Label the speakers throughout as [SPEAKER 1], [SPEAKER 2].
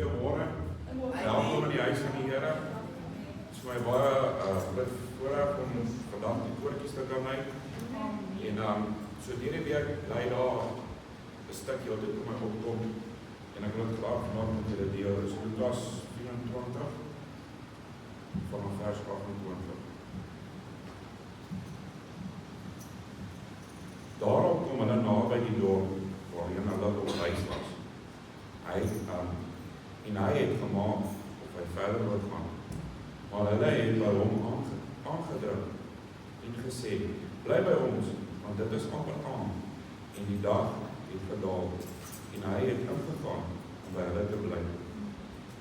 [SPEAKER 1] Goeiemôre. Welkom in die huis van die Here. Het is vir my baie groot voorreg om vandag die koortjies te kan lei. En so deur die week lei daar 'n stukkie wat dit vir my opkom. En ek wil dit graag vandag met julle deel. Dis Lukas 24 vanaf vers 28. Daarop kom hulle naby die dorp waarheen hulle op reis was. En hy het gemaak of hy verder wil gaan. Maar hulle het by hom aangedring en gesê, bly by ons, want dit is amper aan. En die dag het gedaal. En hy het ingegaan om by hulle te bly.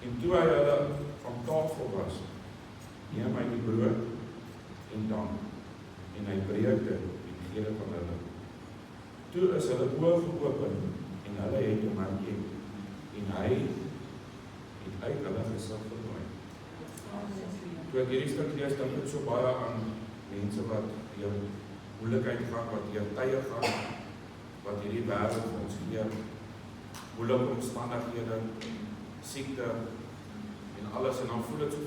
[SPEAKER 1] En toe hy hulle van tafel was, neem hy die brood en dank. En hy breek dit en gee dit aan hulle. Toe is hulle oë geopen en hulle het hom herken. En hy het uit hulle gesig verdwyn. Toe ek hierdie stuk lees, dink ek so baie aan mense wat deur moeilikheid gaan, wat deur tye gaan, wat hierdie wêreld vir ons gee, moeilike omstandighede, siekte en alles, en dan voel dit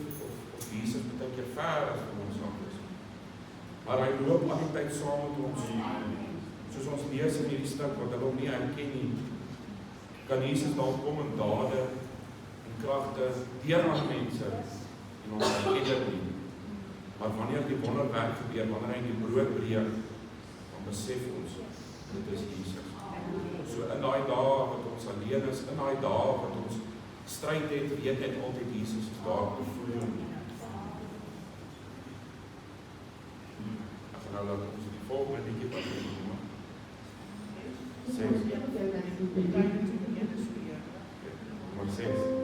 [SPEAKER 1] of Jesus baie keer ver as van ons af is. Maar hy loop al die tyd saam met ons, soos ons lees in hierdie stuk, wat hulle hom nie herken nie, kan Jesus dan kom in dade en kragte deur aan mense en ons herken dit nie. Maar wanneer die wonderwerk gebeur, wanneer hy die brood breek, dan besef ons, dit is Jesus. So in daai dae wat ons alleen is, in daai dae wat ons stryd het, weet net altyd Jesus is daar te voel. Ek gaan nou laat ons die volgende liedjie wat doen. Maar 6.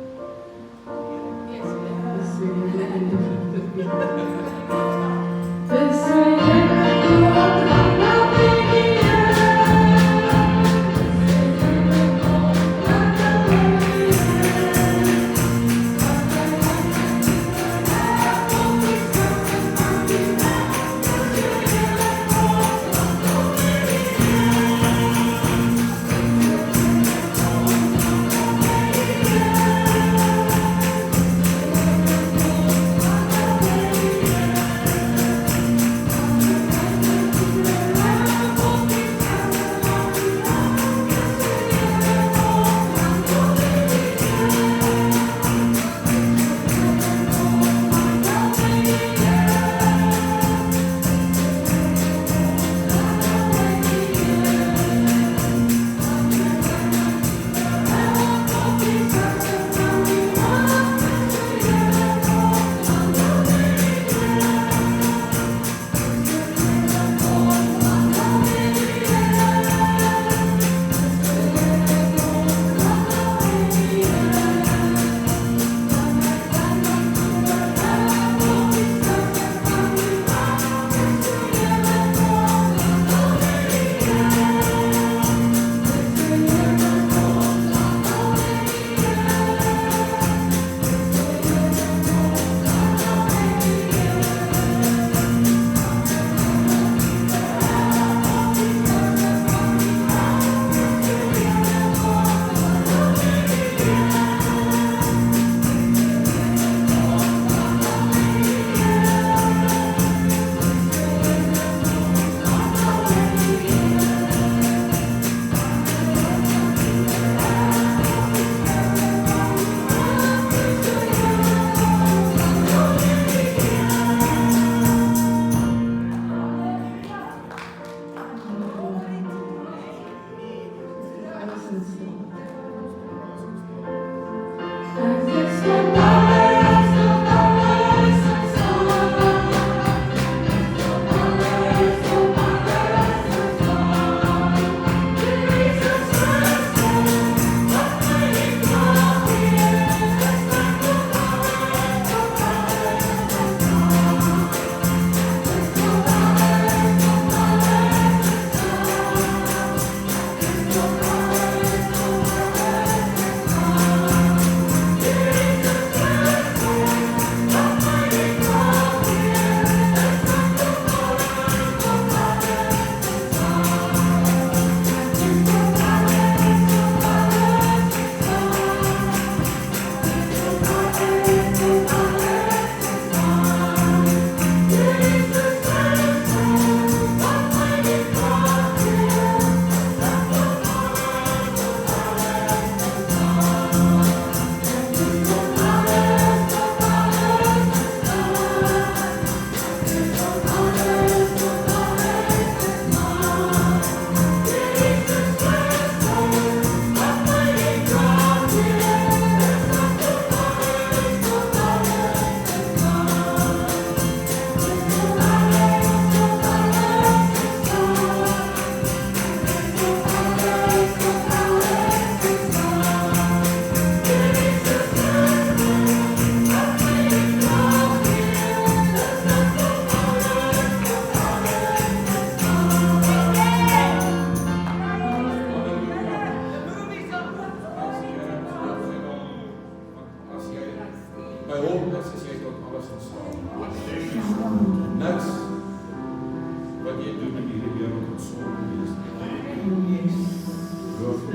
[SPEAKER 1] by hom is jy tot alles in staat. Niks wat jy doen in hierdie wêreld wat sonde is nie. Loof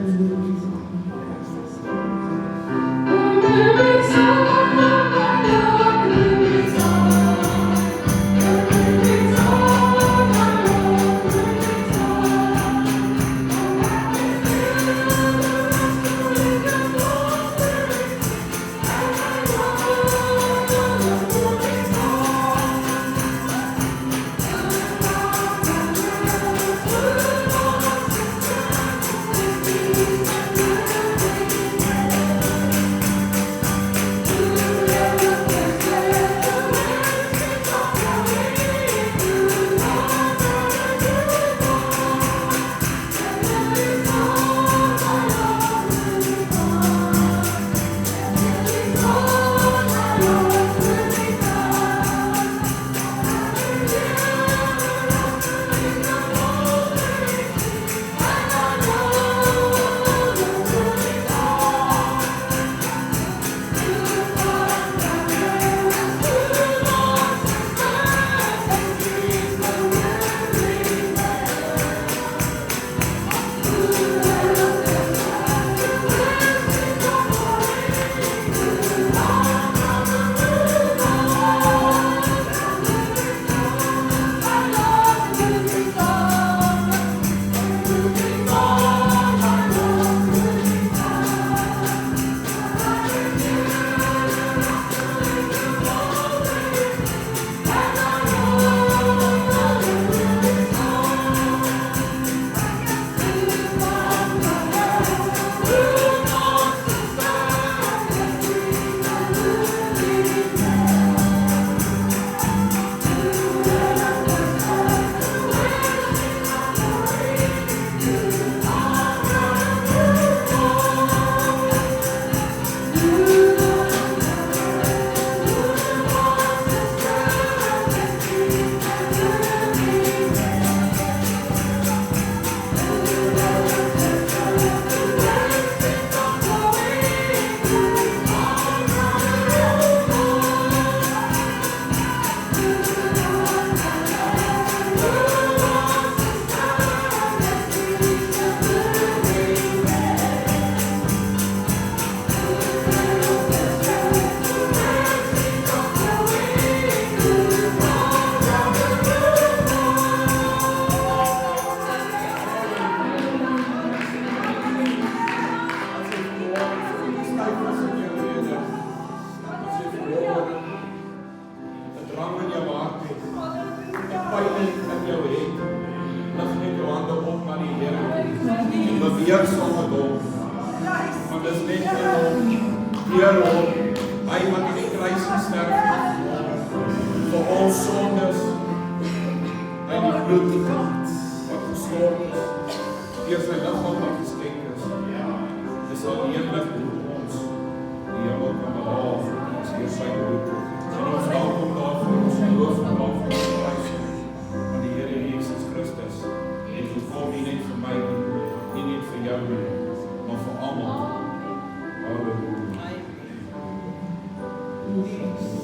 [SPEAKER 1] ons.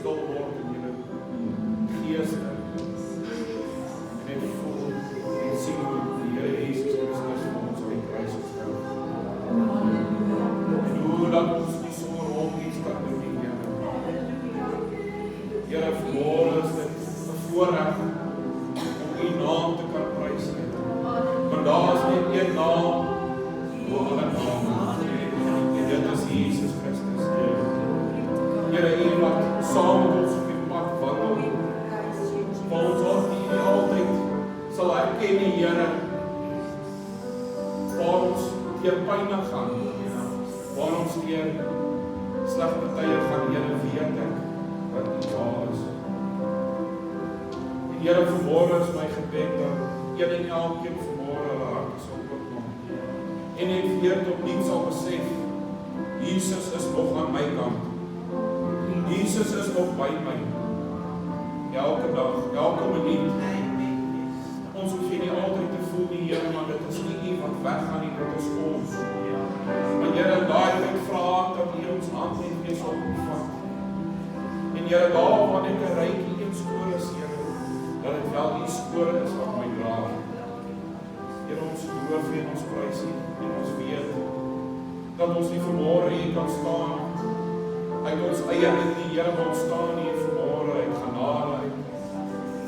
[SPEAKER 1] stil word in julle geeste en net voel en sien hoe die Here Jesus Christus vir ons op die kruis gesterf het. En hoe dat ons nie sommer rond iets kan doen nie, Here. Here, vanmôre is dit 'n voorreg om U naam te kan prys, Here. Want daar is net een naam bo alle name. En dit is Jesus Christus, Here. Here, U wat saam met ons op die pad wandel. Vir ons hart nie altyd sal herken die Here. Waar ons deur pyne gaan, waar ons deur slegte tye gaan, Here, weet ek wat U daar is. En Here, vanmôre is my gebed dat een en elkeen vanmôre hulle harte sal oopmaak. En net weer opnuut sal besef, Jesus is nog aan my kant. Jesus is nog by my. Elke dag, elke minuut. Ons hoef nie altyd te voel die Here, maar dit is nie U wat weggaan nie, dit is ons. Maar Here, daai tyd vra dat U ons hand net weer sal omvat. En Here, daar waar ek 'n rykie in skole is, Here, dat dit wel U spore is wat my dra. Here, ons geloof en ons prys U en ons weet dat ons nie vanmôre hier kan staan uit ons eie uit die Here wil staan hier vanmôre uit genade uit.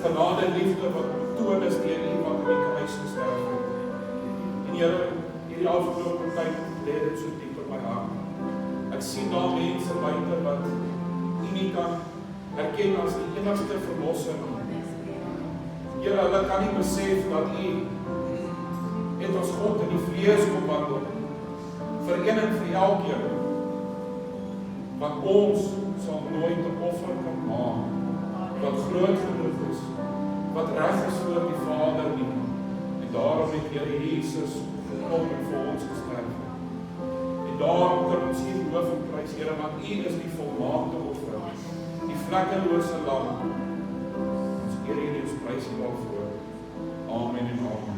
[SPEAKER 1] Genade en liefde wat betoon is deur U wat op die kruis gesterf het. En Here, hierdie afgelope tyd lê dit so diep in my hart. Ek sien daar mense buite wat U nie kan erken as die enigste verlosser. Here, hulle kan nie besef dat U het ons God in die vlees kom wandel. Vir een en vir elkeen. Want ons sal nooit 'n offer kan maak wat groot genoeg is, wat reg is voor die Vader nie. En daarom het Here Jesus gekom en vir ons gesterf. En daarom kan ons hier loof en prys, Here, want U is die volmaakte offer, die vlekkelose lam. Ons eer U en ons prys U daarvoor. Amen en amen.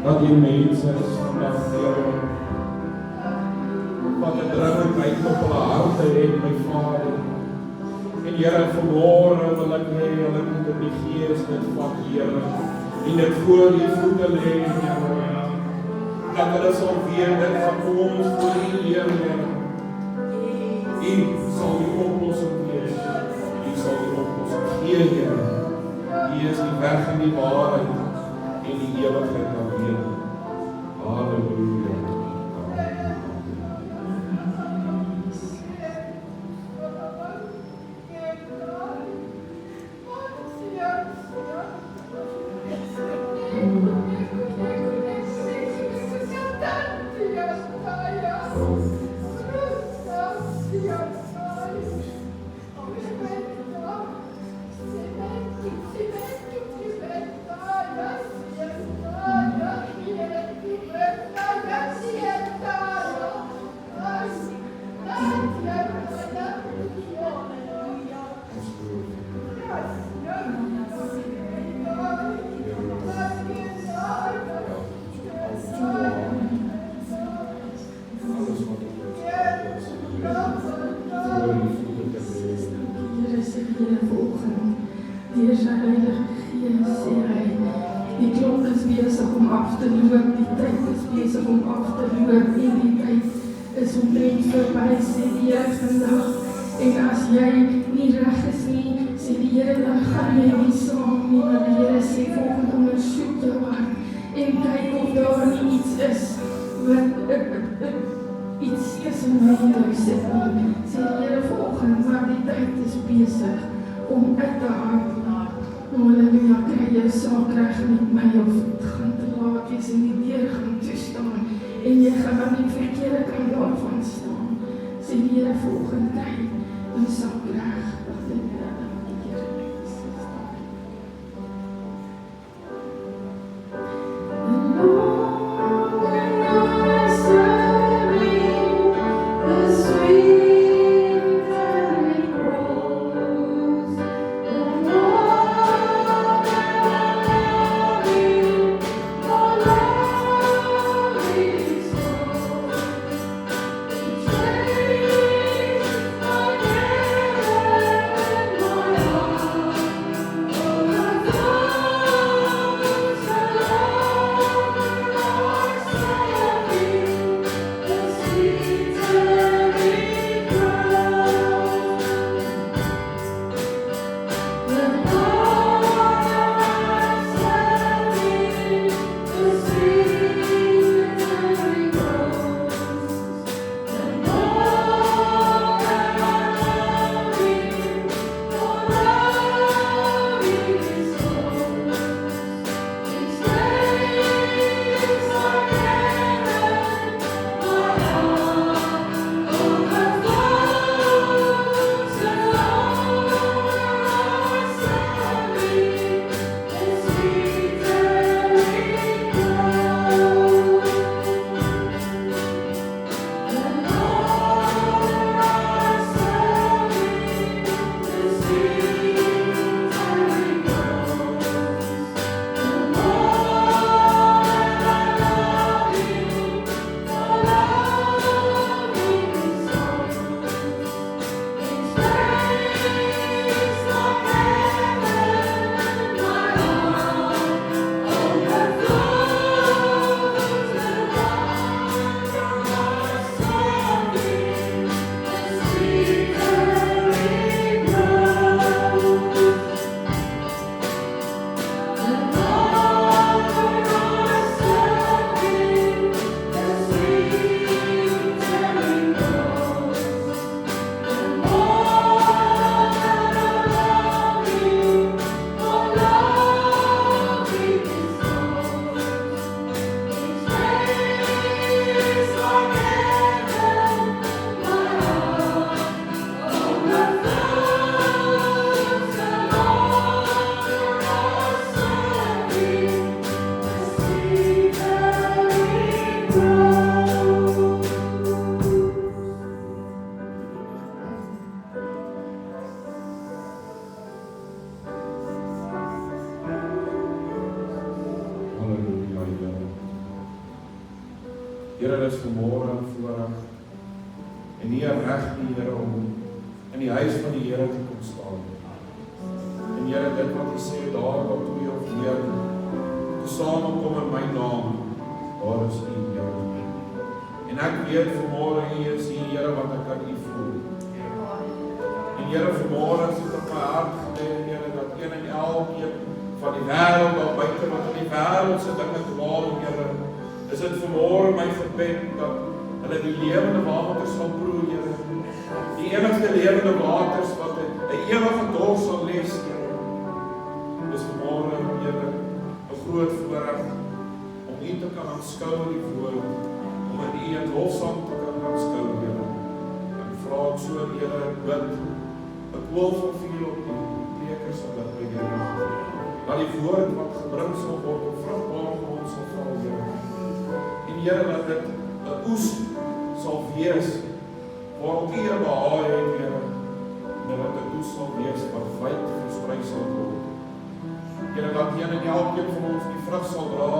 [SPEAKER 1] Dat die mense is vandag, Here, wat 'n dringendheid op hulle harte het, my Vader. En Here, vanmôre wil ek hê hulle moet in die Gees dit vat, Here, en dit voor die voete lê, Here. Dat hulle sal weet dit van ons voor die Here. U sal die oplossing wees. U sal die oplossing gee, Here. U is die weg en die waarheid en die ewigheid alleen. Halleluja. Here, dit is vanmôre voorreg en nie 'n reg nie, Here, om in die huis van die Here te kom staan. En Here, dit wat U sê, daar waar 2 of meer saamkom in my naam, daar is U, Here. En ek weet vanmôre U is hier, Here, want ek kan U voel. En Here, vanmôre is dit op my hart gelê, Here, dat een en elkeen van die wêreld daar buite wat in die wêreld se dinge dwaal, Here, is dit vanmôre my gebed dat hulle die lewende water sal proe, Here. Die enigste lewende waters wat 'n ewige dors sal les, Here. Dis vanmôre, Here, 'n groot voorreg om U te kan aanskou in die woord, om in U in lofsang te kan aanskou, Here. En vra ek so, Here, bid, ek wil van vuur op U, teken sal dit by Here. Dat die woord wat gebring sal word op vrugbaar grond sal val, Here. En Here, dat dit 'n oes sal wees waar U behaag het, Here. En dat dit 'n oes sal wees wat wyd versprei sal word. Here, dat een en elkeen van ons die vrug sal dra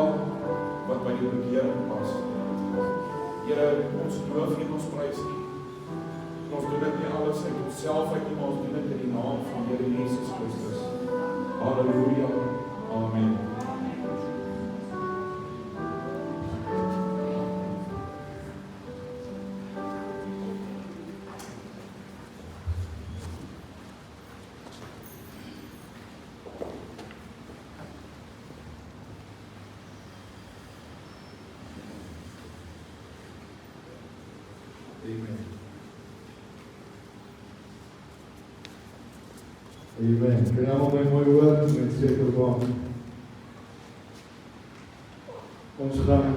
[SPEAKER 1] wat by die bekering pas. Here, ons loof en ons prys U. Ons doen dit nie alles uit onsself uit nie, maar ons doen dit in die naam van Here Jesus Christus. Halleluja. Amen.
[SPEAKER 2] Amen. Kan jy allemaal my mooi hoor? Met seker van. Ons gaan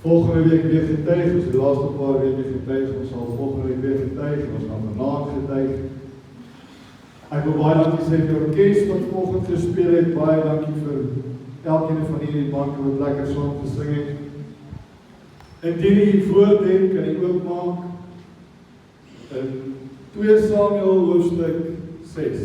[SPEAKER 2] volgende week weer getuig. Ons die laaste paar weke getuig. Ons sal volgende week weer getuig. Ons gaan vanaand getuig. Ek wil baie dankie sê vir die orkes wat vanoggend gespeel het. Baie dankie vir elkeen van hierdie banke wat lekker saam gesing het. Indien jy voordenk, kan jy oopmaak in 2 Samuel hoofstuk 6.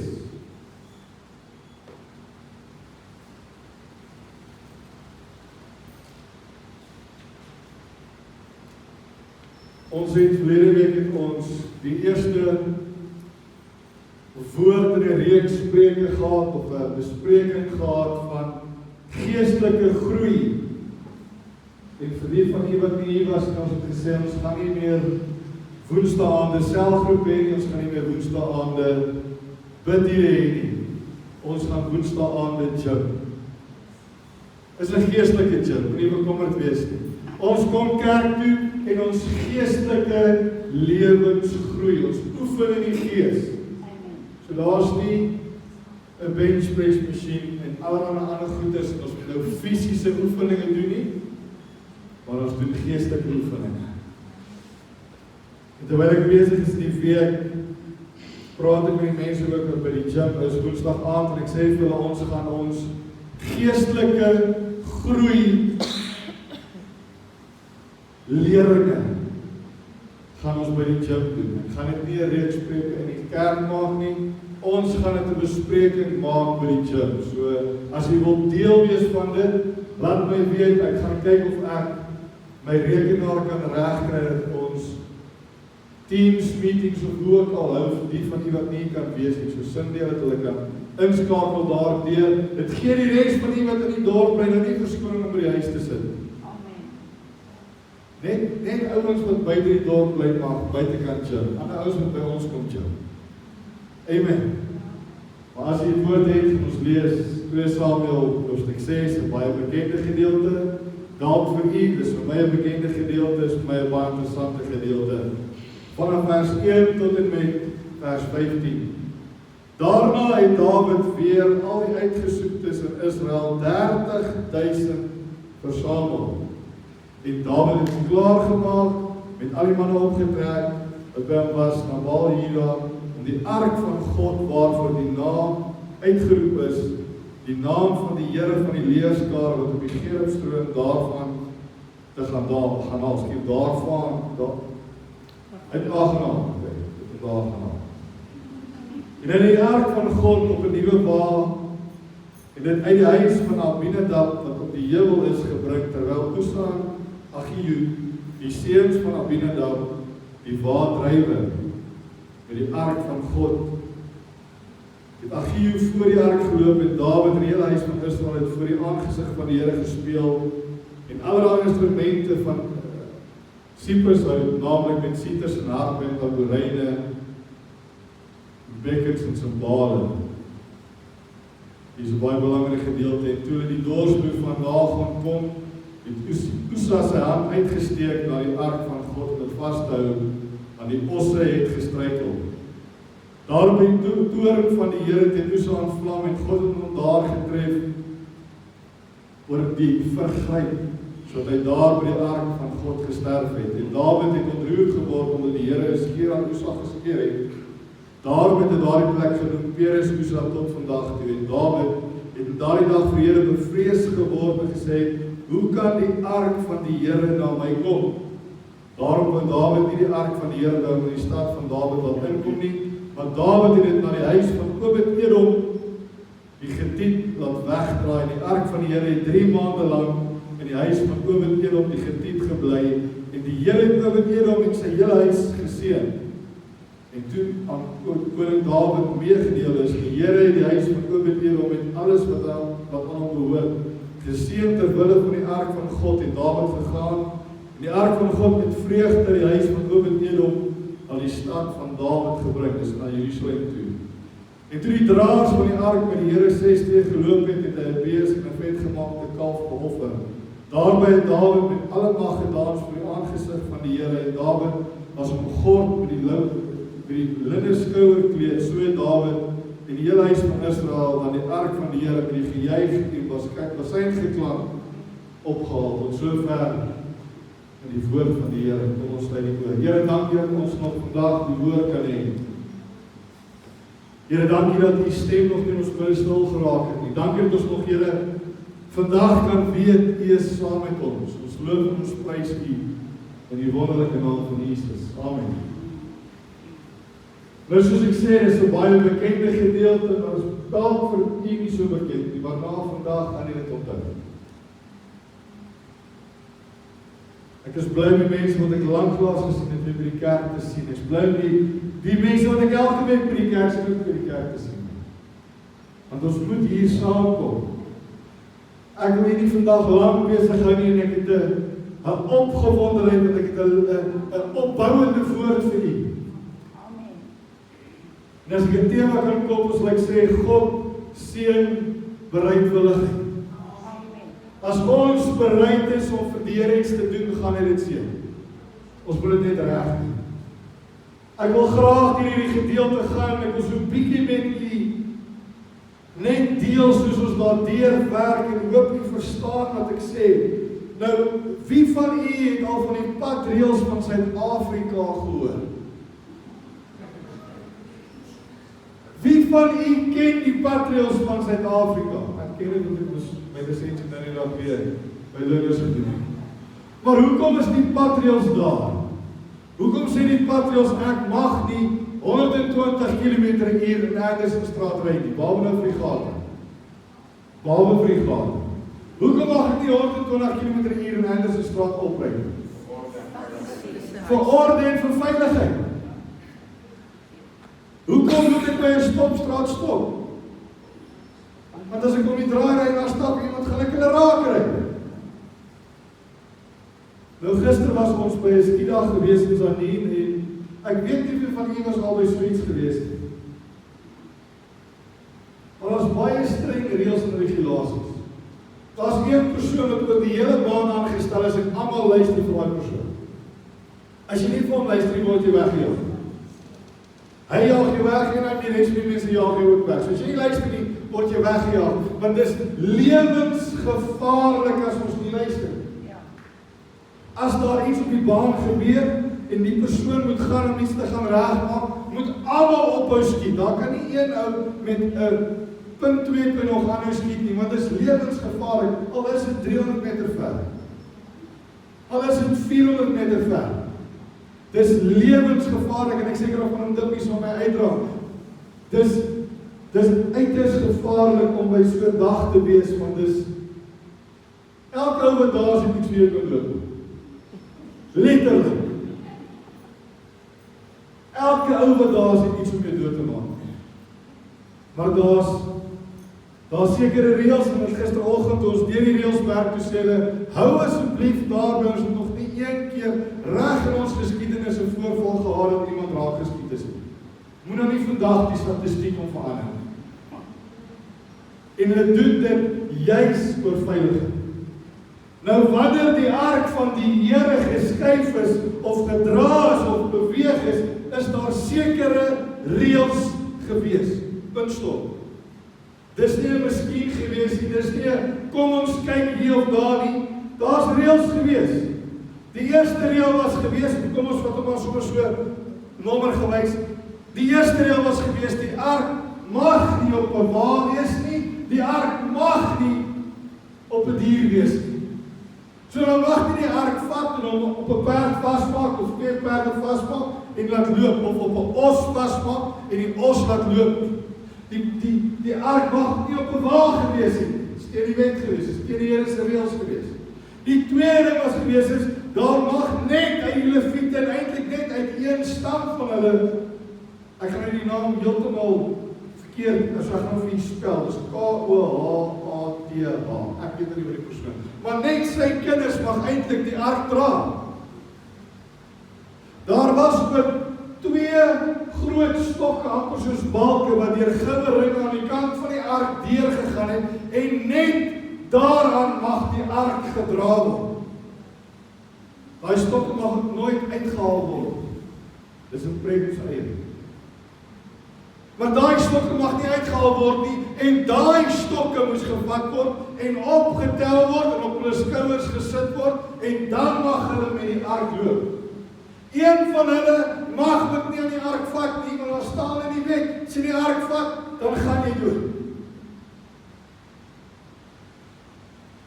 [SPEAKER 2] Ons het verlede week het ons die eerste woord in die reeks spreuke gehad, of 'n bespreking gehad van geestelike groei. En vir die van u wat nie hier was, kan ons het gesê, ons gaan nie meer woensdaande selgroep hê nie, ons gaan nie meer woensdaande bid hier hê nie. Ons gaan woensdaande gym. Is 'n geestelike gym, moenie bekommerd wees nie. Ons kom kerk toe en ons geestelike lewens groei, ons oefen in die gees. So daar's nie 'n bench press masjien en allerlei ander goeders, ons moet nou fisiese oefeninge doen nie, maar ons doen geestelike oefeninge. En terwyl ek besig is die week, praat ek met die mense ook wat by die gym is, woensdag aand, en ek sê vir hulle, ons gaan ons geestelike groei leringe gaan ons by die gym doen. Ek gaan dit nie 'n reeks spreuke in die kerk maak nie, ons gaan dit 'n bespreking maak by die gym. So, as jy wil deel wees van dit, laat my weet, ek gaan kyk of ek my rekenaar kan regkry dat ons Teams meetings of hoe ook al hou vir die van die wat nie kan wees nie. So Cindy dat hulle kan inskakel daardeur. Dit gee die res van die wat in die dorp bly nou nie verskoning om by die huis te sit. Amen. Net ouens wat buite die dorp bly maar buite kan gym. Ander ouens wat by ons kom gym. Amen. Maar as jy die woord het, ons lees 2 Samuel hoofstuk 6, 'n baie bekende gedeelte. Dalk vir u, dis vir my 'n bekende gedeelte, is vir my 'n baie interessante gedeelte. Vanaf vers 1 tot en met vers 15. Daarna het Dawid weer al die uitgesoektes in Israel 30,000 versamel. En Dawid het klaargemaak, met al die manne opgetrek, wat by hom was, na Baal-Hira, om die ark van God, waarvoor die naam uitgeroep is, die naam van die Here van die leerskare, wat op die Gerubstroom daarvan te gaan haal, skiep daarvan, uit Aganaam, en in die ark van God op 'n nuwe wa, en dit uit die huis van Abinadab, wat op die die heuwel is gebring, terwyl Usa en Ahio, die seuns van Abinadab, die waardrywer, met die ark van God, het Ahio voor die ark geloop en Dawid en die hele huis van Israel het voor die aangesig van die Here gespeel en allerlei instrumente van Cyprus uit, naamlik met siters en harpe en tamboeryne, bekkens en cymbale. Hier is 'n baie belangrike gedeelte en toe hulle die doorspoel van Dagon kom, het Usa sy hand uitgesteek na die ark van God en dit vashou aan die osse het gestruikel. Daarop het die toorn van die Here teen Usa ontvlam en God het hom daar getref oor die vergryp, sodat hy daar by die ark van God gesterf het. En Dawid het ontroerd geword omdat die Here 'n skeer aan Usa geskeer het. Daarom het hy daardie plek genoem Peres Usa tot vandag toe. En Dawid het in daardie dag vir die Here bevrees geword en gesê, hoe kan die ark van die Here na my kom? Daarom wou Dawid nie die ark van die Here nou in die stad van Dawid laat inkom nie, maar Dawid het dit na die huis van Obed-Edom, die Getiet, laat wegdraai. En die ark van die Here het 3 maande lang in die huis van Obed-Edom, die Getiet, gebly. En die Here het Obed-Edom en sy hele huis geseën. En toe aan koning Dawid meegedeel is, die Here het die huis van Obed-Edom met alles wat aan hom behoort, geseën ter wille van die ark van God, en Dawid gegaan, en die ark van God met vreugde die huis van Obed-Edom aan die stad van Dawid gebring, is na Jerusalem toe. En toe die draers van die ark met die Here 6 dae geloop het, het hy 'n bees en 'n vetgemaakte kalf geoffer. Daarby het Dawid met alle mag gedans voor die aangesig van die Here, en Dawid was omgord met die linne skouerkleed, so het Dawid en die hele huis van Israel aan die ark van die Here met die gejuig en basijngeklank opgehaal, tot sover in die woord van die Here. Kom ons sluit die oor. Here, dankie dat ons nog vandag die woord kan hê. Here, dankie dat die stem nog in ons midde stil geraak het. Dankie dat ons nog, Here, vandag kan weet, U is saam met ons. Ons loof en ons prys U in die wonderlike naam van Jesus. Amen. Nou, soos ek sê, is 'n baie bekende gedeelte, maar is dalk vir U nie so bekend nie, maar na vandag gaan jy dit onthou. Ek is bly met mense wat ek lanklaas gesien het weer by die kerk te sien. Ek is bly met die mense wat ek elke week by die kerk sien, ook by die kerk te sien. Want ons moet hier saamkom. Ek wil nie vandag lang besig hou nie, en ek het 'n opgewondenheid, want ek het 'n opbouende woord vir U. En as ek 'n tema kan koop, sal ek sê, God seën bereidwilligheid. As ons bereid is om vir die Here iets te doen, gaan hy dit seën. Ons moet dit net reg doen. Ek wil graag deur hierdie gedeelte gaan, ek wil so 'n bietjie met U net deel soos ons daardeur werk en hoop U verstaan wat ek sê. Nou, wie van U het al van die padreëls van Suid-Afrika gehoor? Wie van U ken die padreëls van Suid-Afrika? Ek ken dit, want ek was my lisensie nou nie dag weer by Linders gedoen. Maar hoekom is die padreëls daar? Hoekom sê die padreëls ek mag nie 120 km/h in Anderson straat ry nie, behalwe nou vir die gate? Behalwe vir die gate. Hoekom mag ek nie 120 km/h in Anderson straat opry nie? Vir orde en vir veiligheid. Hoekom moet ek by 'n stopstraat stop? Want as ek om die draai ry, dan stap iemand gaan ek hulle raak ry. Nou gister was ons by 'n skiedag gewees in Zanien, en ek weet nie wie van u was al by so iets gewees nie. Maar daar is baie streng reëls en regulasies. Daar's een persoon wat oor die hele baan aangestel is, en almal luister vir daai persoon. As jy nie vir hom luister, word jy weggejaag. Hy jaag jy weg, en dan die res van die mense jaag jy ook weg. So as jy nie luister nie, word jy weggejaag. Want dis lewensgevaarlik as ons nie luister. As daar iets op die baan gebeur, en die persoon moet gaan om iets te gaan regmaak, moet almal ophou skiet. Daar kan nie een ou met 'n punt 2 nog aanhou skiet nie, want dit is lewensgevaarlik, al is dit 300 meter ver. Al is dit 400 meter ver. Dis lewensgevaarlik, en ek seker of van hom dippies van my uitdra. Dis uiters gevaarlik om by so 'n dag te wees, want Elke ou wat daar is, het iets weer kan loop. Letterlik. Elke ou wat daar is, het iets om jou dood te maak. Maar daar's sekere reëls, en gisteroggend ons deur die reëls werk, toe sê hulle, hou asseblief daar by ons nog nie een keer reg in ons geskiedenis 'n voorval gehad dat iemand raak geskiet is. Moet nou nie vandag die statistiek om verander. En hulle doen dit juis oor veiligheid. Nou wanneer die ark van die Here geskuif is, of gedra is, of beweeg is daar sekere reëls gewees. Punt stop. Dis nie 'n miskien gewees nie, dis nie 'n kom ons kyk hier of daar nie. Daar's reëls gewees. Die eerste reël was gewees, kom ons vat hom maar sommer so nommer gewys. Die eerste reël was gewees, die ark mag nie op 'n wa wees nie, die ark mag nie op 'n dier wees nie. So dan mag jy die ark vat en hom op 'n perd vasmaak of 2 perde vasmaak en laat loop, of op 'n os vasmaak en die os laat loop. Die ark mag nie op 'n wa gewees het. Dis teen die wet gewees, dis teen die Here se reëls gewees. Die tweede was gewees is, daar mag net uit die Lewiete en eintlik net uit een stam van hulle, ek gaan die naam heeltemal verkeerd, as ek gaan vir u spel, dis K-O-H-A-T-H, ek weet nie wat die persoon, maar net sy kinders mag eintlik die ark dra. Daar was ook 2 groot stokke, amper soos balke, wat deur goue ringe aan die kant van die ark deurgegaan het, en net daaraan mag die ark gedra word. Daai stokke mag nooit uitgehaal word. Dis 'n preek op sy eie. Maar daai stokke mag nie uitgehaal word nie, en daai stokke moes gevat word, en opgetel word, en op hulle skouers gesit word, en dan mag hulle met die ark loop. Een van hulle mag dit nie aan die ark vat nie, want daar staan in die wet, as jy die ark vat, dan gaan jy dood.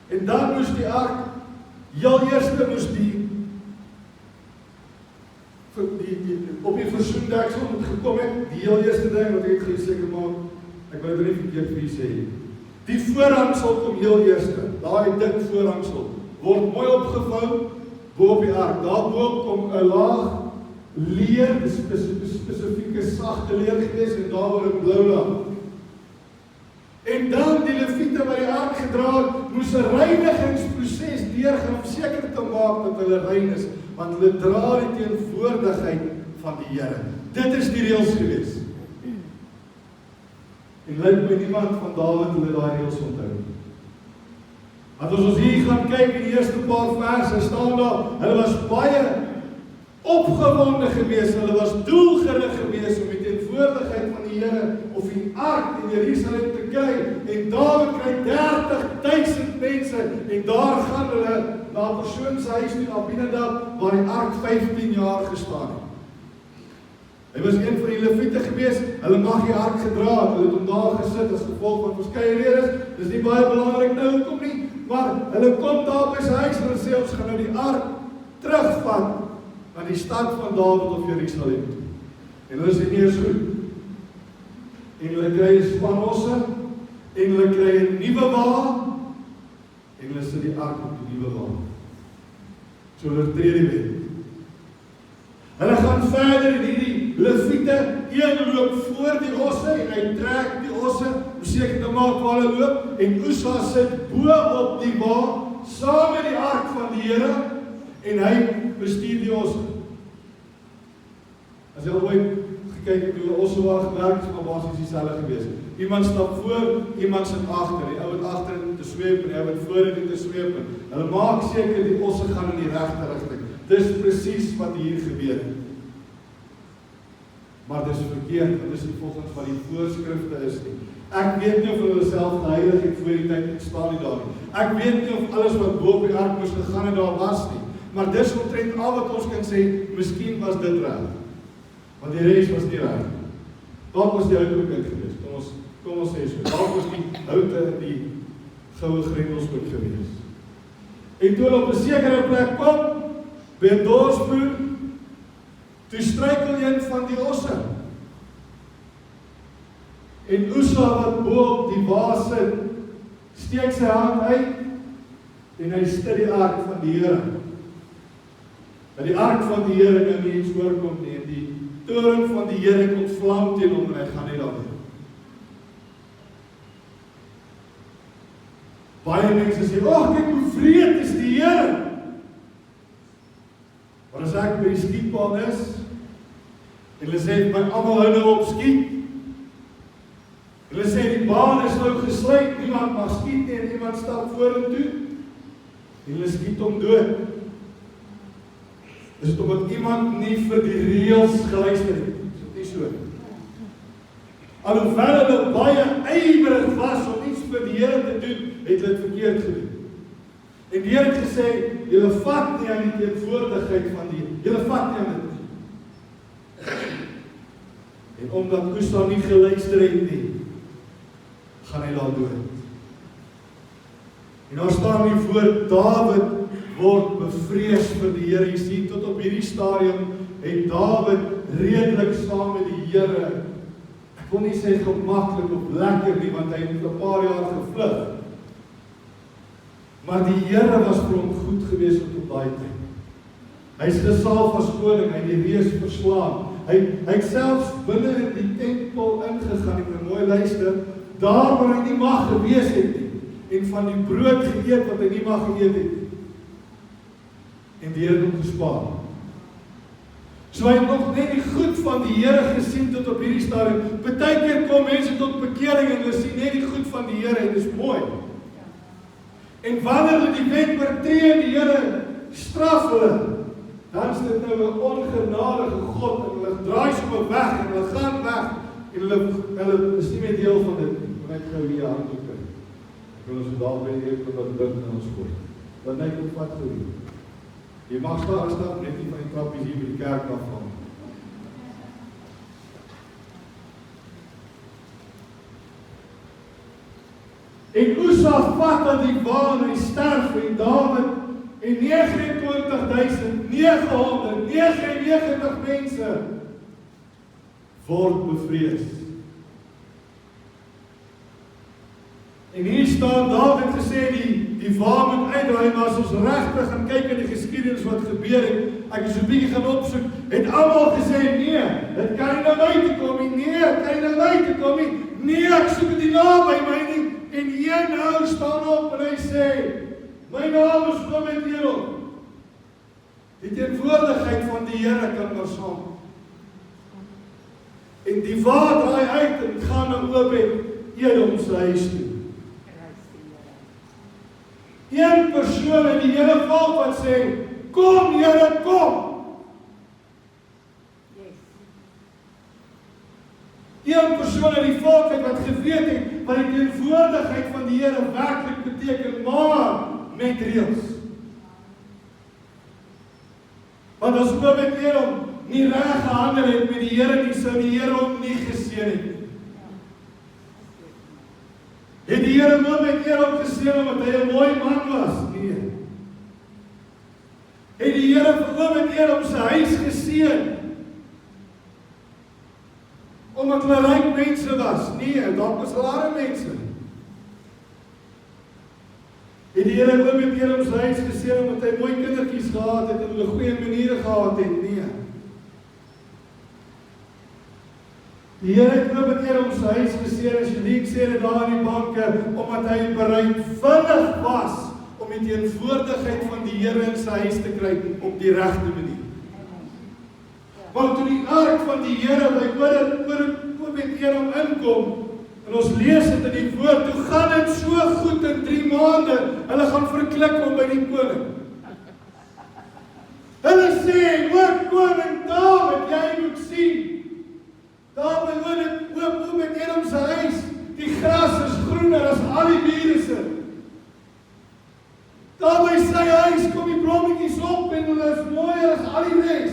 [SPEAKER 2] En dan moes die ark, heel eerste moes op die versoendeksel moet gekom het, die heel eerste ding wat ek het seker maak, ek wil dit nie verkeerd vir u sê nie. Die voorhangsel kom heel eerste, daai dik voorhangsel, word mooi opgevou, bo op die ark. Daarbo kom 'n laag leer, spesifieke sagte leer gewees, en daar word 'n blou laag. En dan die Lewiete wat die ark gedra het, moes 'n reinigingsproses deurgaan om seker te maak dat hulle rein is, want hulle dra die teenwoordigheid van die Here. Dit is die reëls gewees. En lyk my niemand van Dawid hulle daai reëls onthou. Want as ons hier gaan kyk in die eerste paar verse, staan daar, hulle was baie opgewonde gewees, hulle was doelgerig gewees om die teenwoordigheid van die Here of die ark in Jerusalem te kry, en Dawid kry 30.000 mense, en daar gaan hulle na 'n persoon se huis toe, Abinadab, waar die ark 15 jaar gestaan het. Hy was een van die Lewiete gewees, hulle mag die ark gedra het, hulle het hom daar gesit as gevolg van verskeie redes, dis nie baie belangrik nou hoekom nie, maar hulle kom daar by sy huis en hulle sê, ons gaan nou die ark terugvat na die stad van Dawid of Jerusalem toe. En hulle sê nie is goed. En hulle kry 'n span osse, en hulle kry 'n nuwe wa, en hulle sit die ark op die nuwe wa. So hulle tree die wet. Hulle gaan verder en hierdie Lewiete, een loop voor die osse, en hy trek die osse, om seker te maak waar hulle loop, en Usa sit bo op die wa, saam met die ark van die Here, en hy bestuur die osse. As jy al ooit gekyk het hoe 'n ossewa gewerk is, maar basies dieselfde gewees. Iemand stap voor, iemand sit agter, die ou wat agter te sweep en die ou wat voor te sweep. Hulle maak seker die osse gaan in die regte rigting. Dis presies wat hier gebeur het. Maar dis verkeerd, en dis nie volgens wat die voorskrifte is nie. Ek weet nie of hulle self geheilig het voor die tyd, ek staan nie daar nie. Ek weet nie of alles wat bo op die ark moes gegaan het daar was nie. Maar dis omtrent al wat ons kan sê, miskien was dit reg. Want die res was nie reg. Dalk was die hout ook in gewees. Kom ons sê so. Dalk was die houte in die goue grendels ook gewees. En toe hulle op 'n sekere plek kom, by 'n dorpsboer, toe struikel een van die osse. En Usa wat bo op die wa sit, steek sy hand uit En hy sit die ark van die Here. Dat die ark van die Here nou nie iets oorkom nie, en die toring van die Here kom vlam teen hom, en hy gaan net daarheen. Baie mense sê, kyk hoe wreed is die Here. Maar as ek by die skietbaan is, en hulle sê, my almal hou nou op skiet, en hulle sê, die baan is nou gesluit, niemand mag skiet nie, en iemand stap vorentoe, en hulle skiet hom dood. Is dit omdat iemand nie vir die reëls geluister het? Is dit nie so? Alhoewel hulle baie ywerig was om iets vir die Here te doen, het hulle dit verkeerd gedoen. En die Here het gesê, julle vat nie aan die teenwoordigheid van die Here. Julle vat nie aan dit nie. En omdat Usa nie geluister het nie, gaan hy daar dood. En daar staan nie voor, Dawid word bevrees vir die Here. Jy sien, tot op hierdie stadium het Dawid redelik saam met die Here, ek wil nie sê gemaklik of lekker nie, want hy het 'n paar jaar gevlug. Maar die Here was vir hom goed gewees op daai tyd. Hy is gesalf as koning, hy het die reus verslaan. Hy het selfs binne in die tempel ingegaan, ek moet mooi luister, daar waar hy nie mag gewees het nie, en van die brood geëet wat hy nie mag geëet het. En die Here het hom gespaar. So hy het nog net die goed van die Here gesien tot op hierdie stadium. Partykeer kom mense tot bekering en hulle sien net die goed van die Here en dit is mooi. En wanneer hulle die wet oortree en die Here straf hulle, dan is dit nou 'n ongenadige God en hulle draai sommer weg en hulle gaan weg en hulle is nie meer deel van dit nie. Ek wil net gou hier aan toe kyk. Ek wil ons daar by eers wat druk in ons gooi. Dan net op wat gou. Jy mag staan net nie van die trappies hier by die kerk afval. En Usa vat aan die baan, hy sterf en Dawid en 29.999 mense word bevrees. En hier staan Dawid gesê die waar moet uitdraai, maar as ons regtig gaan kyk in die geskiedenis wat gebeur het, ek is so 'n bietjie gaan opsoek, het almal gesê nee, dit kan nie na my toe kom nie, nee, dit kan nie na my toe kom nie, nee, ek soek dit nie naby my nie, en een ou staan op en hy sê, my naam is Kobet Edom. Die teenwoordigheid van die Here kan maar saam. En die waar draai uit en gaan na Kobet Edom se huis toe. Een persoon in die hele volk wat sê, kom Here, kom. Een persoon in die volk wat geweet het wat die teenwoordigheid van die Here werklik beteken, maar met reëls. Want as Kobet Edom nie reg gehandel het met die Here nie, sou die Here hom nie geseën het nie. Het die Here Kobet Edom geseën omdat hy 'n mooi man was? Nee. Het die Here vir Kobet Edom se huis geseën omdat hulle ryk mense was? Nee, dalk was hulle arme mense. Het die Here Kobet Edom se huis geseën omdat hy mooi kindertjies gehad het en hulle goeie maniere gehad het? Nee. Die Here het Kobet Edom se huis geseën, as jy sê dit daar in die banke, omdat hy bereidwillig was om die teenwoordigheid van die Here in sy huis te kry op die regte manier. Want toe die ark van die Here by Kobet Edom inkom, en ons lees dit in die woord, toe gaan dit so goed in 3 maande, hulle gaan verklik om by die koning. Hulle sê, hoor koning Dawid, jy moet sien, daar by Kobet Edom se huis, die gras is groener as al die virusse. Daar by sy huis kom die blommetjies op en hulle is mooier as al die res.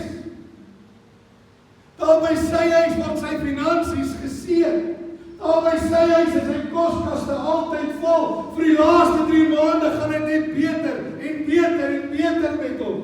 [SPEAKER 2] Daar by sy huis word sy finansies geseën. Daar by sy huis is sy koskaste altyd vol. Vir die laaste 3 maande gaan dit net beter en beter en beter met hom.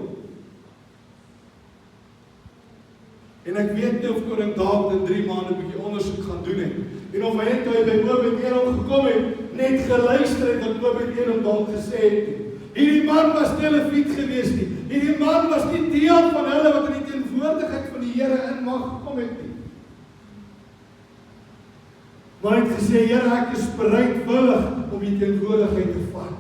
[SPEAKER 2] En ek weet nie of koning Dawid in 3 maande 'n bietjie ondersoek gaan doen het. En of hy net toe hy by Kobet Edom gekom het, net geluister het wat Kobet Edom dalk gesê het. Hierdie man was nie 'n Lewiet gewees nie. Hierdie man was nie deel van hulle wat in die teenwoordigheid van die Here in mag gekom het nie. Maar hy het gesê, Here, ek is bereidwillig om die teenwoordigheid te vat.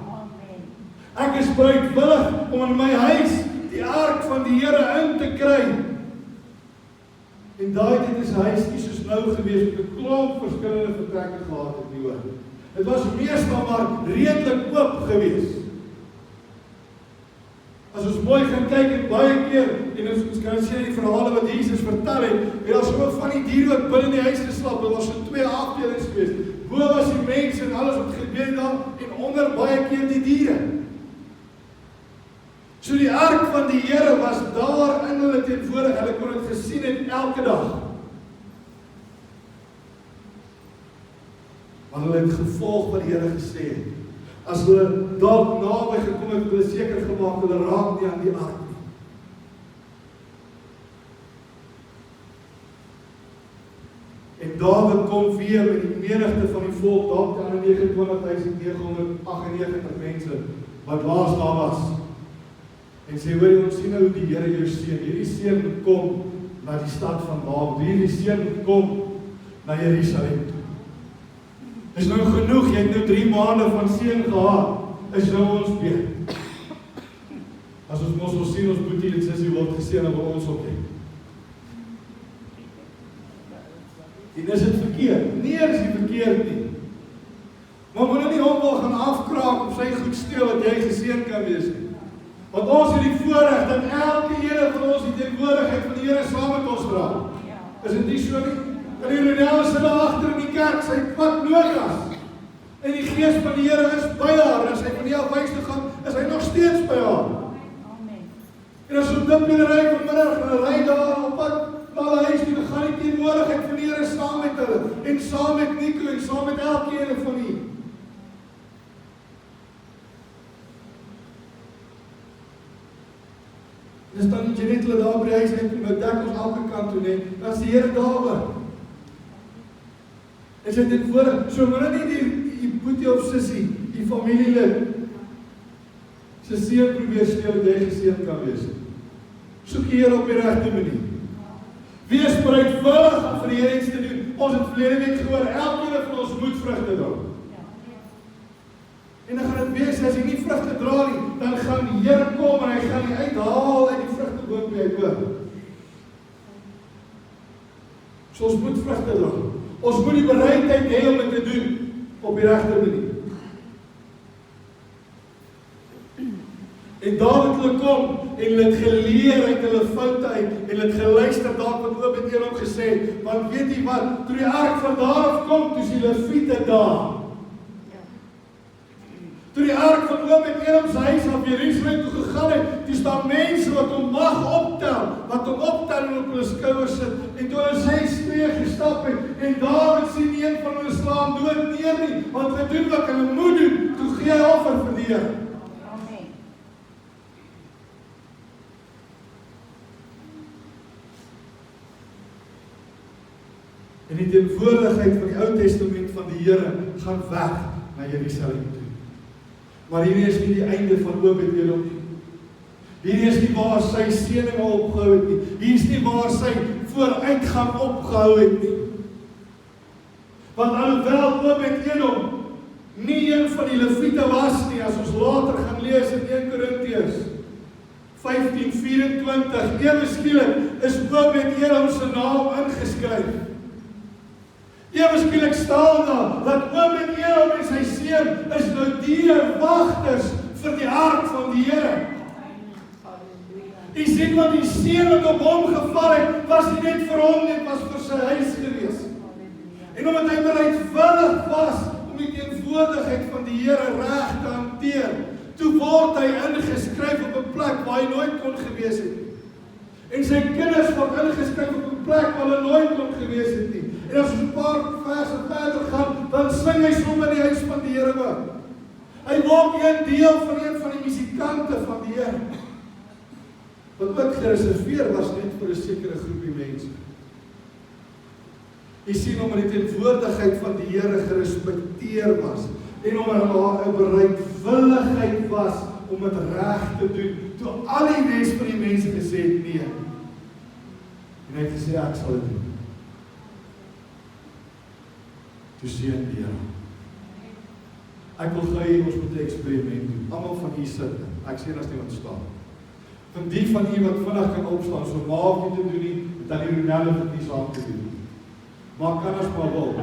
[SPEAKER 2] Ek is bereidwillig om in my huis die ark van die Here in te kry. En daai tyd is huis nie soos nou gewees met 'n klomp verskillende vertrekke gehad het nie, hoor. Dit was meestal maar redelik oop gewees. As ons mooi gaan kyk en baie keer, en ons kan sê die verhale wat Jesus vertel het daar so van die diere wat binne in die huis geslaap, daar was so 2 afdelings gewees. Bo was die mense en alles wat gebeur daar, en onder baie keer die diere. So die ark van die Here was daar in hulle teenwoordig, hulle kon dit gesien het elke dag. Maar hulle het gevolg wat die Here gesê het. As hulle dalk naby gekom het, hulle seker gemaak, hulle raak nie aan die ark nie. En Dawid kom weer met die menigte van die volk, dalk aan 29.998 mense, wat laas daar was. En sê, hoor, ons sien nou hoe die Here jou seën. Hierdie seën moet kom na die stad van Dawid. Hierdie seën moet kom na Jerusalem toe. Is nou genoeg, jy het nou 3 maande van seën gehad, is nou ons beurt. As ons mos ons sien, ons boetie en sussie word geseën, dan wil ons ook hê. En is dit verkeerd? Nee, is nie verkeerd nie. Maar moet nou nie hom wil gaan afkraak of sy goed steel dat jy geseën kan wees nie. Want ons het die voorreg dat elke ene van ons die teenwoordigheid van die Here saam met ons dra. Is dit nie so nie? En die Ronel is daar agter in die kerk, sy pak notas. En die gees van die Here is by haar, en as hy van die afwys toe gaan, is hy nog steeds by haar. En as ons dit met 'n ry vanmiddag, en 'n ry daar op pad na hulle huis toe, dan gaan die teenwoordigheid van die Here saam met hulle, en saam met Nico, en saam met elke ene van u. Dis dan nie net hulle daar by die huis net, nou dek ons elke kant toe net, dan is die Here daar ook. En sy dit voor, so maar nie die boetie of sussie, die familielid, sy seun probeer steel dat jy geseën kan wees. Soek die Here op die regte manier. Wees bereidwillig om vir die Here iets te doen. Ons het verlede week gehoor, elkeen van ons moet vrugte dra. En dan gaan dit wees, as jy nie vrugte dra nie, dan gaan die Here kom en hy gaan die uithaal uit die vrugteboom by hoor. So ons moet vrugte dra. Ons moet die bereidheid hê om dit te doen op die regte manier. En Dawid hulle kom en hulle het geleer uit hulle foute uit en hulle het geluister dalk wat Obed-Edom gesê het, want weet jy wat, toe die ark van daar af kom, toe is die Lewiete daar. Toe die ark van Obed-Edom se huis op Jerusalem toe gegaan het, toe staan mense wat hom mag optel en op hulle skouers sit, en toe hulle 6 tree gestap het, en Dawid sien nie een van hulle slaan dood neer nie, want hulle doen wat hulle moet doen, toe gee hy offer vir die Here. En die teenwoordigheid van die Ou Testament van die Here gaan weg na Jerusalem toe. Maar hierdie is nie die einde van Obed-Edom nie. Hierdie is nie waar sy seëninge opgehou het nie. Hier is nie waar sy vooruitgang opgehou het nie. Want alhoewel Obed-Edom nie een van die Lewiete was nie, as ons later gaan lees in 1 Korintiërs 15:24, ewe skielik is Obed-Edom se naam ingeskryf. Ewe skielik staan daar dat Obed-Edom en sy seun is nou deurwagters vir die ark van die Here. Jy sien wat die seën wat op hom geval het, was nie net vir hom nie, was vir sy huis gewees. En omdat hy bereidwillig was om die teenwoordigheid van die Here reg te hanteer, toe word hy ingeskryf op 'n plek waar hy nooit kon gewees het nie. En sy kinders word ingeskryf op 'n plek waar hulle nooit kon gewees het nie. En as ons 'n paar verse verder gaan, dan sing hy sommer in die huis van die Here ook. Hy word een deel van een van die musikante van die Here. Wat ook gereserveer was net vir 'n sekere groepie mense. Jy sien omdat die teenwoordigheid van die Here gerespekteer was en omdat daar 'n bereidwilligheid was om dit reg te doen, toe al die res van die mense gesê het nee. En hy het gesê, ek sal dit doen. Toe seën die Here. Ek wil gou hier, ons moet 'n eksperiment doen. Almal van u sit. Ek sê as niemand staan. Van die van u wat vinnig kan opstaan, so maak nie te doen nie, dan die Ronaldo vir die saam te doen. Maak kan as maar wil.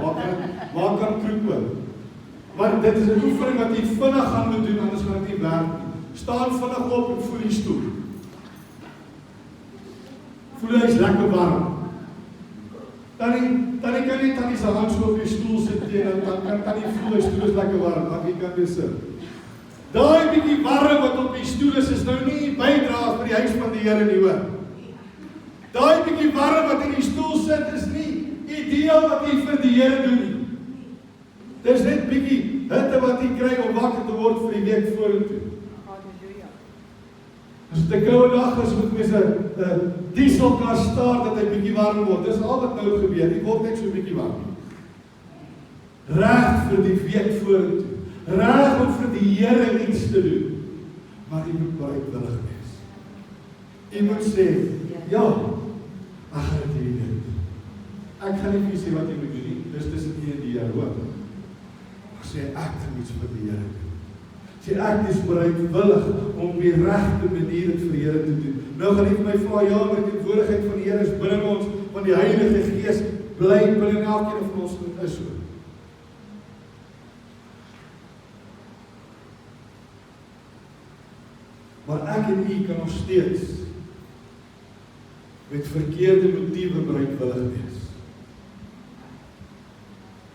[SPEAKER 2] Maak kan kroepe. Maar dit is 'n oefening wat jy vinnig gaan moet doen, anders gaan dit nie werk nie. Staan vinnig op en voel die stoel. Voel hy's lekker warm. Tannie kan nie tannie se hand so op die stoel sit en dan kan tannie voel hy stoel is lekker warm, maar jy kan weer sit. Daai bietjie warm wat op die stoel is nou nie bydra vir die huis van die Here nie, hoor. Daai bietjie warm wat in die stoel sit is nie ideaal wat jy vir die Here doen nie. Dis net bietjie hitte wat jy kry om wakker te word vir die week vorentoe. As dit 'n koue dag is, moet mens 'n dieselkar staar dat hy bietjie warm word. Dis al wat nou gebeur. Hy word net so bietjie warm. Reg vir die week vorentoe. Reg om vir die Here iets te doen. Maar jy moet bereidwillig wees. Jy moet sê, ja, ek gaan dit hierdie doen. Ek gaan nie vir sê wat jy moet doen nie. Dis tussen jy en die Here, hoor. Ek sê ek gaan iets vir die Here doen. Sê ek is bereidwillig om die regte manier dit vir die Here te doen. Nou gaan jy vir my vra, ja, maar die teenwoordigheid van die Here is binne ons, want die Heilige Gees bly binne elkeen van ons en is so. Maar ek en u kan nog steeds met verkeerde motiewe bereidwillig wees.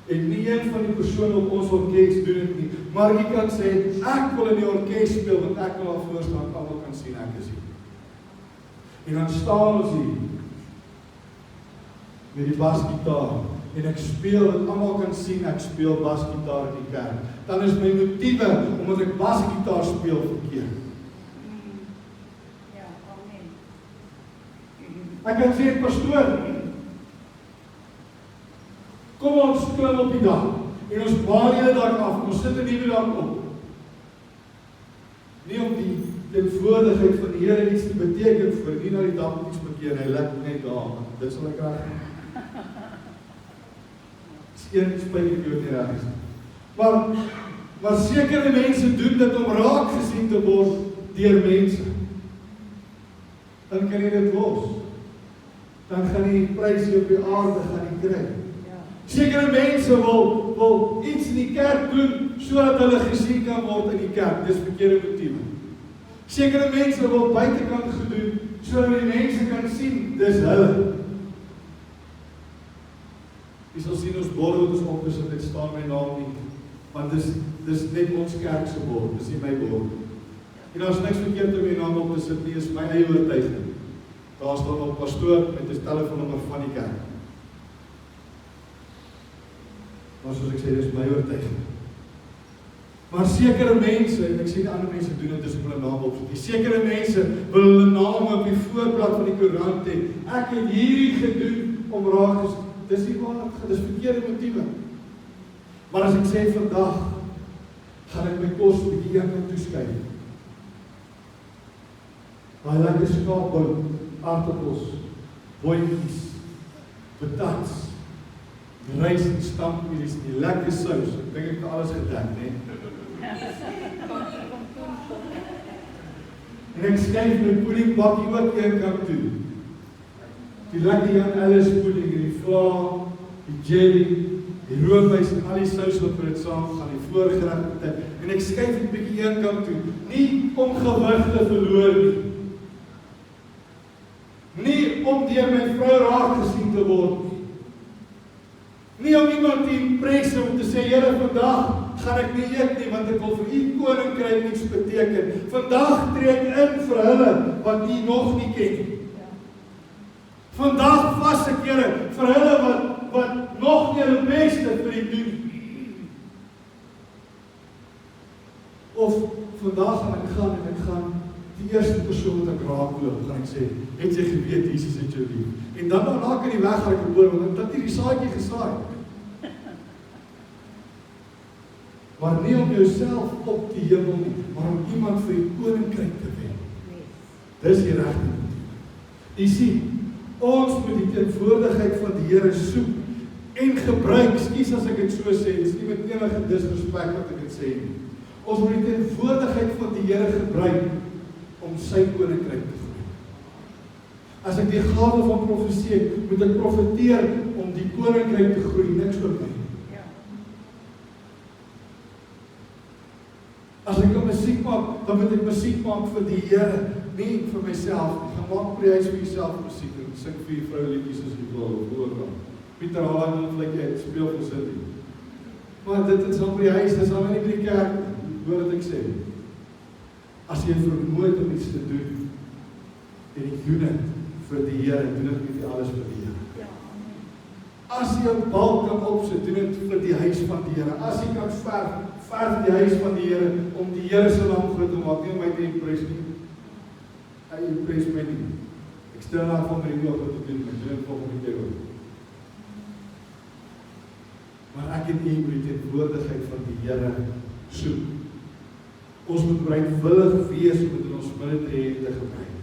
[SPEAKER 2] En nie een van die persone op ons orkes doen dit nie, maar jy kan sê, ek wil in die orkes speel, want ek wil al voorstaan, almal kan sien, ek is hier. En dan staan ons hier, met die basgitaar, en ek speel, en almal kan sien, ek speel basgitaar in die kerk. Dan is my motiewe, omdat ek basgitaar speel, verkeerd.
[SPEAKER 3] Ja, amen.
[SPEAKER 2] Ek kan sê, pastoor, kom ons klim op die dak, en ons baal die dak af, ons sit 'n nuwe dak op. Nie om die teenwoordigheid van die Here iets te beteken vir nie na die dak iets bekeer, hy let net daar, dit sal ek reg doen. Dis een spyker jou nie reg is. Maar sekere mense doen dit om raak gesien te word deur mense. Dan kan jy dit los. Dan gaan jy die prysie op die aarde gaan jy kry. Sekere mense wil iets in die kerk doen, sodat hulle gesien kan word in die kerk. Dis verkeerde motiewe. Sekere mense wil buitekant gedoen, sodat die mense kan sien, dis hulle. Jy sal sien ons bord wat ons opgesit het, staan my naam nie. Want dis net ons kerk se bord, dis nie my bord. En daar is niks verkeerd om my naam op te sit nie, is my eie oortuiging. Daar staan op pastoor met 'n telefoonnommer van die kerk. Maar soos ek sê, dis my oortuiging. Maar sekere mense, en ek sê die ander mense doen dit, is om hulle naam op te sit. Sekere mense wil hulle naam op die voorblad van die koerant hê. Ek het hierdie gedoen om raak gesien. Dis nie waar dit gaan, dis verkeerde motiewe. Maar as ek sê vandag, gaan ek my kos 'n bietjie aan toe skuif. Daai lekker skaapbou, aardappels, boontjies, patats, rys en stampies, die lekker sous. Ek dink ek het alles gedek, né? En ek skuif my puddingbakkie ook een kant toe. Die lekker Jan Ellis pudding, die vla, die jelly, die roomys en al die sous wat vir dit saam gaan, die voorgeregte. En ek skuif dit bietjie een kant toe. Nie om gewig te verloor nie. Nie om deur my vrou raak gesien te word nie. Nie om iemand te impress om te sê, Here, vandag gaan ek nie eet nie, want ek wil vir u koninkryk iets beteken. Vandag tree ek in vir hulle wat u nog nie ken nie. Vandag vas ek, Here, vir hulle wat nog nie hulle beste vir u doen. Of vandag gaan ek gaan die eerste persoon wat ek raakloop, gaan ek sê, het jy geweet, Jesus het jou lief. En dan daarna kan die weg gaan ek hoor, want ek het hierdie saadjie gesaai. Maar nie om jouself op die hemel nie, maar om iemand vir die koninkryk te wen. Dis die regte motief. Jy sien, ons moet die teenwoordigheid van die Here soek en gebruik, skus as ek dit so sê, dis nie met enige disrespek wat ek dit sê nie. Ons moet die teenwoordigheid van die Here gebruik om sy koninkryk te groei. As ek die gawe van profesie het, moet ek profeteer om die koninkryk te groei, niks oor my. As ek musiek maak, dan moet ek musiek maak vir die Here, nie vir myself nie. Gaan maak by die huis vir jouself musiek en sing vir jou vrou liedjies as jy wil, of voorkant. Pieter Haan, like jy speel vir Cindy. Maar dit is al by die huis, dit is al nie by die kerk, hoor wat ek sê. As jy vermoed het om iets te doen, en jy doen het vir die Here, doen het met alles vir die Here. As jy 'n bal kan opsit, doen het vir die huis van die Here. As jy kan verf die huis van die Here, om die Here se naam groot te maak, nie om my te impress nie. Hy impress my nie. Ek stel aan van my oog wat te doen, ek doen het volgende keer ook. Maar ek en u moet die teenwoordigheid van die Here soek. Ons moet bereidwillig wees om dit in ons midde te hê en te gebruik.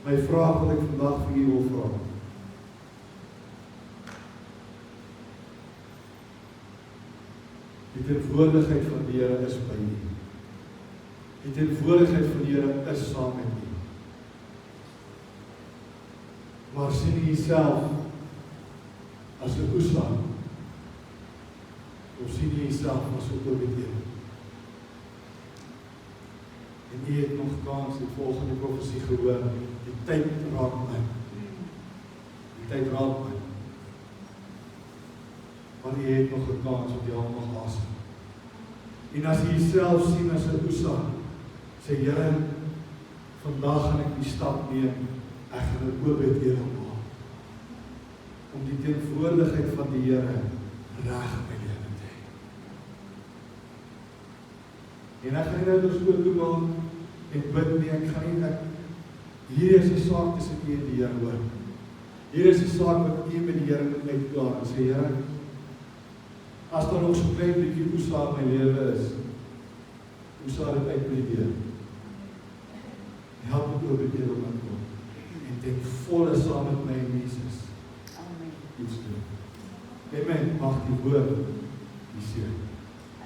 [SPEAKER 2] My vraag wat ek vandag vir u wil vra. Die teenwoordigheid van die Here is by u. Die teenwoordigheid van die Here is saam met u. Maar sien u jouself as 'n Usa? Of sien u jouself as 'n Obed-Edom? En u het nog kans, die volgende profesie gehoor, die tyd raak my. Die tyd raak my. Maar u het nog 'n kans op die hemel asem. En as u jouself sien as 'n Usa, sê Here, vandag gaan ek die stap neem, ek gaan 'n Obed-Edom maak. Om die teenwoordigheid van die Here reg in my lewe te hê. En ek gaan nie nou dus oor toe maak en bid nie, ek gaan nie, hier is 'n saak tussen u en die Here hoor. Hier is 'n saak wat u met die Here moet uitklaar en sê, Here, as daar nog so klein bietjie Usa in my lewe is, Usa dit uit my deur. Help ek oor die Here om en ten volle saam met my en Jesus iets doen. Amen, mag die woord die seën.